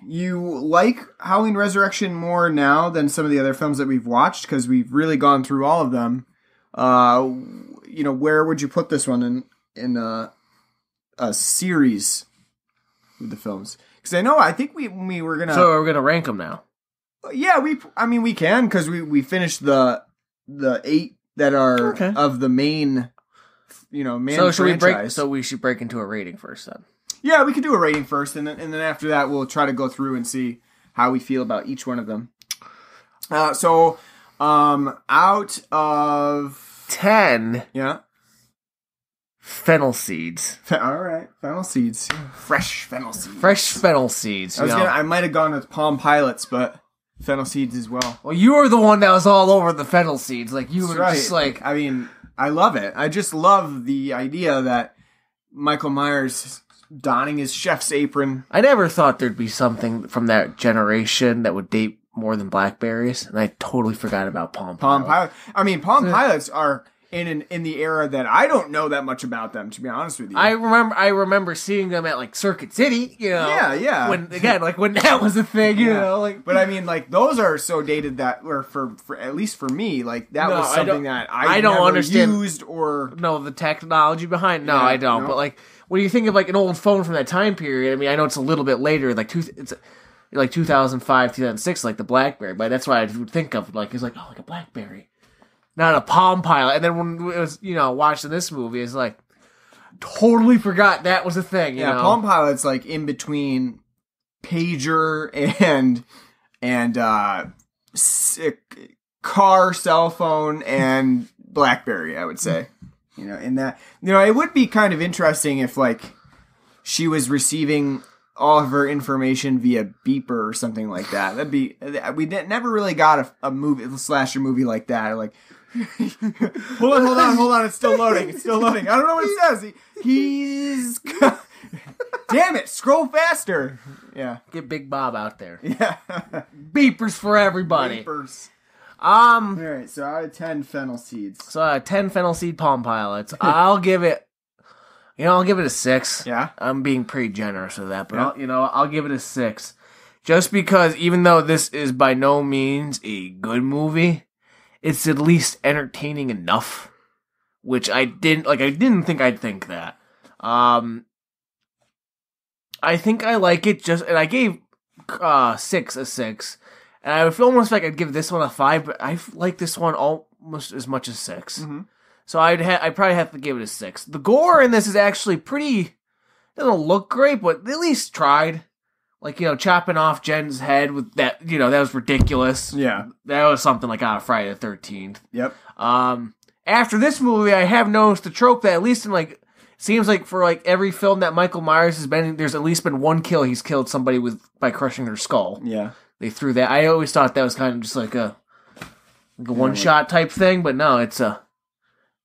like Halloween Resurrection more now than some of the other films that we've watched? Because we've really gone through all of them. Where would you put this one in a series with the films? Because I think we were gonna. So we're gonna rank them now. Yeah, we can because we finished the 8 that are of the main, So should franchise. we should break into a rating first then. Yeah, we could do a rating first, and then after that, we'll try to go through and see how we feel about each one of them. So, out of 10, yeah, fennel seeds. All right, fennel seeds, fresh fennel seeds. Fresh fennel seeds. I might have gone with Palm Pilots, but fennel seeds as well. Well, you were the one that was all over the fennel seeds. Like you were just like, I mean, I love it. I just love the idea that Michael Myers donning his chef's apron. I never thought there'd be something from that generation that would date more than blackberries, and I totally forgot about Palm Pilots. I mean, Palm Pilots are in the era that I don't know that much about them, to be honest with you. I remember seeing them at like Circuit City, you know. Yeah. When that was a thing, you know, like. But I mean, like, those are so dated that, or for at least for me, like, that was something that I don't never understand used or the technology behind. No, I don't. No. But like, when you think of like an old phone from that time period, I mean, I know it's a little bit later, like it's like 2005, 2006, like the BlackBerry. But that's what I would think of, like, it's like, oh, like a BlackBerry. Not a Palm Pilot. And then when it was, watching this movie, it's like, totally forgot that was a thing. You know? Palm Pilot's like in between pager and car, cell phone, and BlackBerry, I would say. In that, it would be kind of interesting if, like, she was receiving all of her information via beeper or something like that. We never really got a slasher movie like that. Like, hold on, it's still loading. I don't know what it says. He's damn it, scroll faster. Yeah. Get Big Bob out there. Yeah. Beepers for everybody. Beepers. All right, so out of 10 fennel seeds. So 10 fennel seed Palm Pilots. I'll give it a 6. Yeah. I'm being pretty generous with that, but I'll give it a 6. Just because even though this is by no means a good movie, it's at least entertaining enough, which I didn't think I'd think that. I think I like it and I gave 6 a 6, and I would feel almost like I'd give this one a 5, but I like this one almost as much as 6. Mm-hmm. So I'd probably have to give it a 6. The gore in this is actually pretty. Doesn't look great, but at least tried. Like, chopping off Jen's head with that, that was ridiculous. Yeah. That was something like out of Friday the 13th. Yep. After this movie, I have noticed the trope that at least in, like, seems like for, like, every film that Michael Myers has been in, there's at least been one kill he's killed somebody by crushing their skull. Yeah. They threw that. I always thought that was kind of just like a one-shot type thing, but no, it's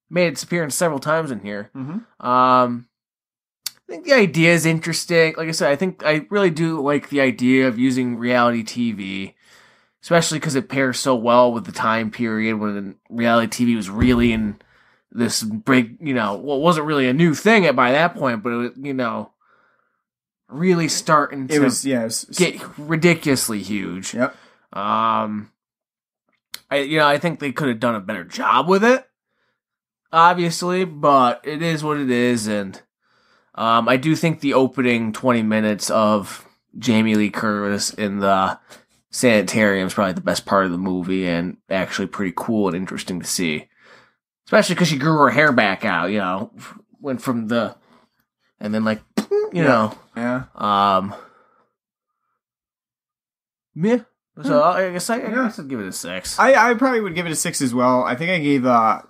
made its appearance several times in here. Mm-hmm. I think the idea is interesting. Like I said, I think I really do like the idea of using reality TV, especially because it pairs so well with the time period when reality TV was really in this big, it wasn't really a new thing by that point, but it was, really starting to get ridiculously huge. Yep. I think they could have done a better job with it, obviously, but it is what it is, and I do think the opening 20 minutes of Jamie Lee Curtis in the sanitarium is probably the best part of the movie and actually pretty cool and interesting to see. Especially because she grew her hair back out, went from and then like, Yeah. Yeah. So I guess I'd give it a 6. I probably would give it a 6 as well. I think I gave the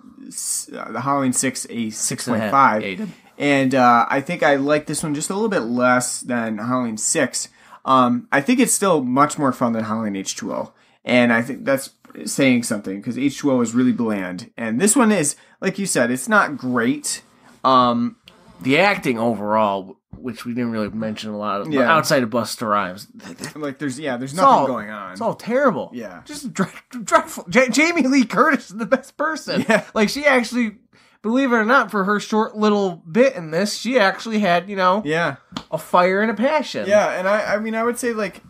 Halloween 6 a 6.5. And I think I like this one just a little bit less than Halloween 6. I think it's still much more fun than Halloween H2O. And I think that's saying something, because H2O is really bland. And this one is, like you said, it's not great. The acting overall, which we didn't really mention a lot of, outside of Busta Rhymes. Like, there's nothing going on. It's all terrible. Yeah. Just dreadful. Jamie Lee Curtis is the best person. Yeah. Like, she actually, believe it or not, for her short little bit in this, she actually had, a fire and a passion. Yeah, and I mean, I would say, like,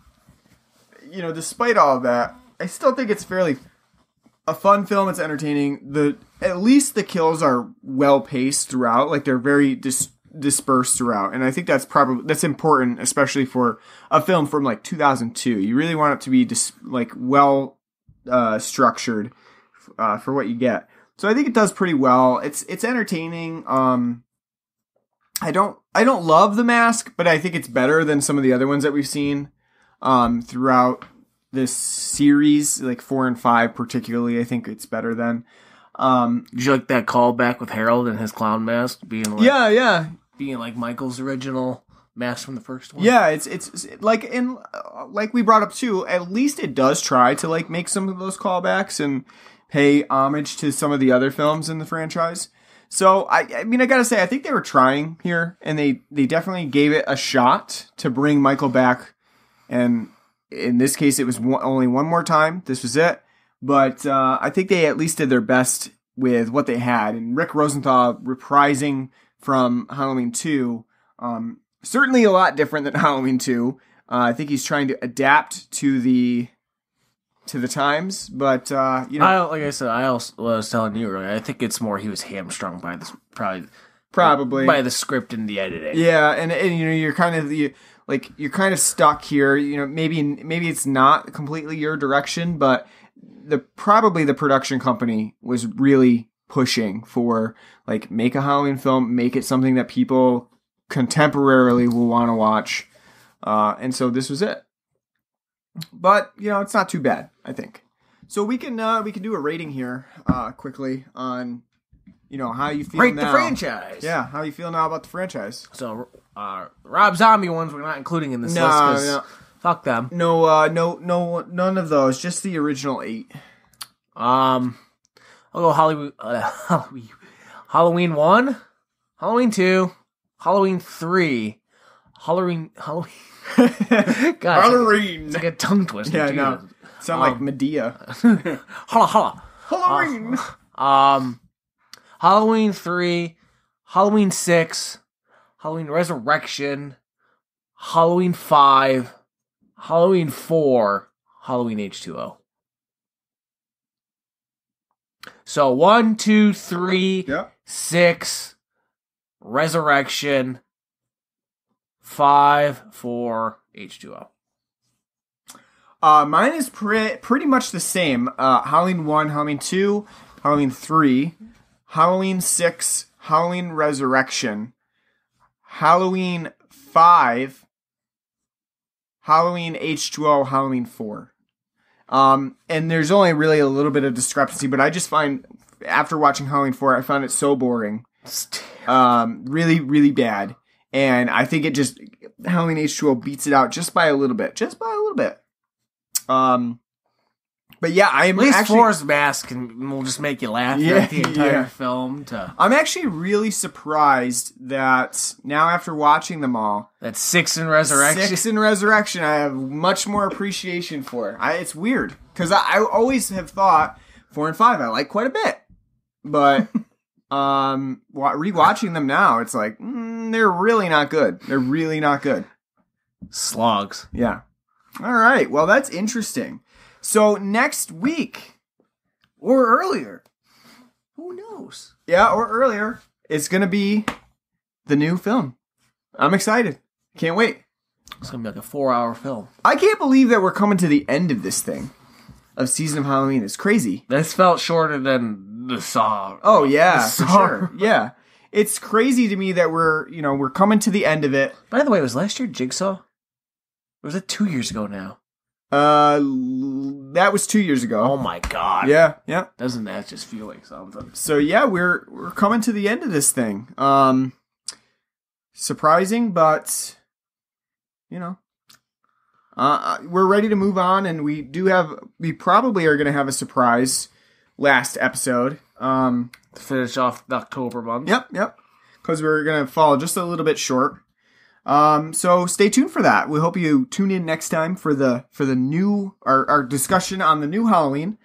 despite all of that, I still think it's fairly a fun film. It's entertaining. At least the kills are well paced throughout. Like, they're very dispersed throughout, and I think that's important, especially for a film from like 2002. You really want it to be well structured for what you get. So I think it does pretty well. It's entertaining. I don't love The Mask, but I think it's better than some of the other ones that we've seen throughout this series, like 4 and 5 particularly. I think it's better than. Did you like that callback with Harold and his clown mask being like being like Michael's original mask from the first one? Yeah, it's like like we brought up too. At least it does try to like make some of those callbacks and pay homage to some of the other films in the franchise. So I mean, I gotta say, I think they were trying here, and they definitely gave it a shot to bring Michael back. And in this case, it was only one more time. This was it. But I think they at least did their best with what they had. And Rick Rosenthal reprising from Halloween 2, certainly a lot different than Halloween 2. I think he's trying to adapt to the times, but like I said, I also was telling you earlier, I think it's more he was hamstrung by this probably by the script and the editing. Yeah, and you're kind of you're kind of stuck here. Maybe it's not completely your direction, but probably the production company was really pushing for make a Halloween film, make it something that people contemporarily will want to watch, and so this was it. But it's not too bad, I think. So we can do a rating here quickly on how you feel Rate now. the franchise. Yeah, how you feel now about the franchise. So Rob Zombie ones we're not including in this list because fuck them. No, none of those. Just the original 8. I'll go Halloween 1, Halloween 2, Halloween 3, Halloween. God, Halloween. It's like a tongue twister. Yeah, I know. Sound like Medea. Holla. Halloween. Halloween 3, Halloween 6, Halloween Resurrection, Halloween 5, Halloween 4, Halloween H2O. So 1, 2, 3, 6, Resurrection, 5, 4, H2O. Mine is pretty much the same. Halloween 1, Halloween 2, Halloween 3, Halloween 6, Halloween Resurrection, Halloween 5, Halloween H2O, Halloween 4. And there's only really a little bit of discrepancy, but I just find, after watching Halloween 4, I found it so boring. Really, really bad. And I think Halloween H2O beats it out just by a little bit. But yeah, At least 4's mask will just make you laugh throughout the entire film. I'm actually really surprised that now after watching them all, that 6 in Resurrection. I have much more appreciation for. It's weird because I always have thought 4 and 5 I like quite a bit, but rewatching them now, it's like they're really not good. They're really not good. Slogs. Yeah. All right. Well, that's interesting. So next week, or earlier, who knows? Yeah, or earlier, it's going to be the new film. I'm excited. Can't wait. It's going to be like a 4-hour film. I can't believe that we're coming to the end of this thing, of Season of Halloween. It's crazy. This felt shorter than the Saw. Oh, yeah, for sure. Yeah. It's crazy to me that we're coming to the end of it. By the way, was last year Jigsaw? Or was it 2 years ago now? That was 2 years ago. Oh my god. Yeah. Doesn't that just feel like something? So yeah, we're coming to the end of this thing. Surprising, but we're ready to move on, and we probably are going to have a surprise last episode. To finish off the October month. Yep. Because we're going to fall just a little bit short. So stay tuned for that. We hope you tune in next time for the new, our discussion on the new Halloween.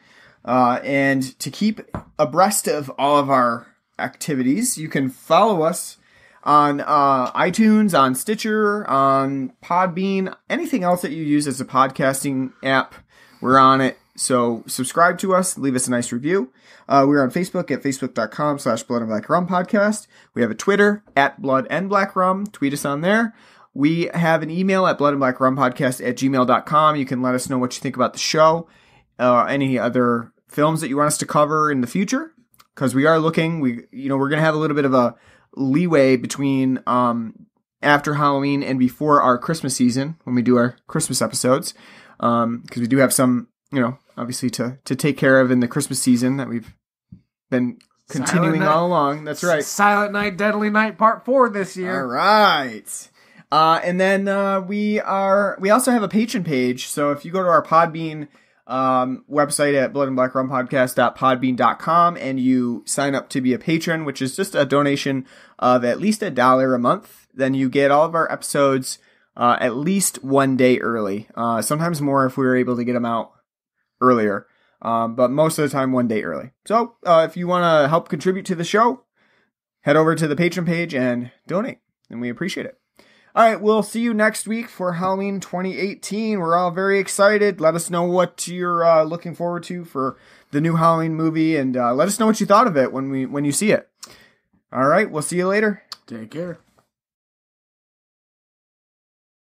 And to keep abreast of all of our activities, you can follow us on, iTunes, on Stitcher, on Podbean, anything else that you use as a podcasting app. We're on it. So subscribe to us, leave us a nice review. We're on Facebook at facebook.com/Blood and Black Rum Podcast. We have a Twitter at Blood and Black Rum. Tweet us on there. We have an email at bloodandblackrumpodcast@gmail.com. You can let us know what you think about the show, any other films that you want us to cover in the future, because we are looking, we're going to have a little bit of a leeway between after Halloween and before our Christmas season when we do our Christmas episodes, because we do have some, obviously to take care of in the Christmas season that we've been continuing all along. That's right. Silent Night, Deadly Night Part 4 this year. All right. And then we also have a Patreon page. So if you go to our Podbean website at bloodandblackrumpodcast.podbean.com and you sign up to be a patron, which is just a donation of at least $1 a month, then you get all of our episodes at least one day early. Sometimes more if we were able to get them out earlier. but most of the time 1 day early. So if you want to help contribute to the show, head over to the Patreon page and donate, and we appreciate it. All right, we'll see you next week for Halloween 2018. We're all very excited. Let us know what you're looking forward to for the new Halloween movie, and let us know what you thought of it when you see it. All right, we'll see you later. Take care.